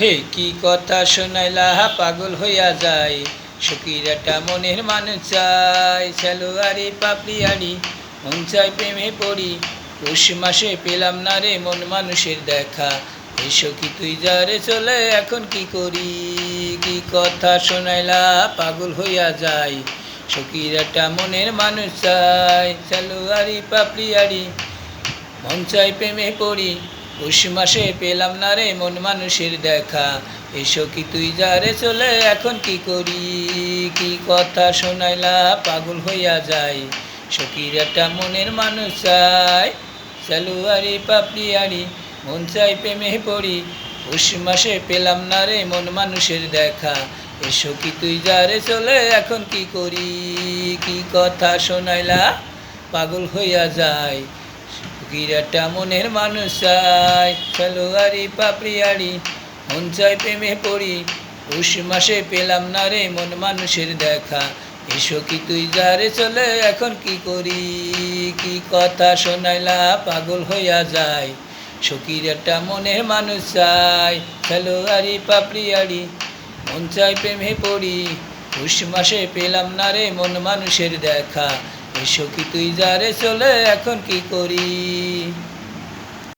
হে কি কথা শোনাইলা পাগল হইয়া যায়, সখীর একটা মনের মানুষ চাই। সালোয়ারি পাপড়িয়ারি মন চাই প্রেমে পড়ি, পৌষ মাসে পেলাম না রে মন মানুষের দেখা। হে সখী তুই যারে চলে এখন কি করি, কি কথা শোনাইলা পাগল হইয়া যায়, সখীর একটা মনের মানুষ চাই। সালোয়ারি পাপড়িয়ারি মন চাই প্রেমে পড়ি, পৌষ মাসে পেলাম না রে মন মানুষের দেখা। এসো কি তুই যারে চলে এখন কি করি, কি কথা শোনাইলা পাগল হইয়া যায়, সখীর একটা মনের মানুষ চাই। সালোয়ারি পাপড়িয়ারি মন চাই প্রেমে পড়ি, পৌষ মাসে পেলাম না রে মন মানুষের দেখা। এসো কি তুই যারে চলে এখন কি করি, কি কথা শোনাইলা পাগল হইয়া যায়, একটা মনের মানুষ চাই। সালোয়ারি পাপড়িয়ারি মন চাই প্রেমে পড়ি, পৌষ মাসে পেলাম না রে মন মানুষের দেখা। এসো কি তুই যারে চলে এখন কি করি, কি কথা শোনাইলা পাগল হইয়া যায়, সখীর একটা মনের মানুষ চাই। সালোয়ারি পাপড়িয়ারি মন চাই প্রেমে পড়ি, পৌষ মাসে পেলাম না রে মন মানুষের দেখা। এসো কি তুই যারে চলে এখন কি করি।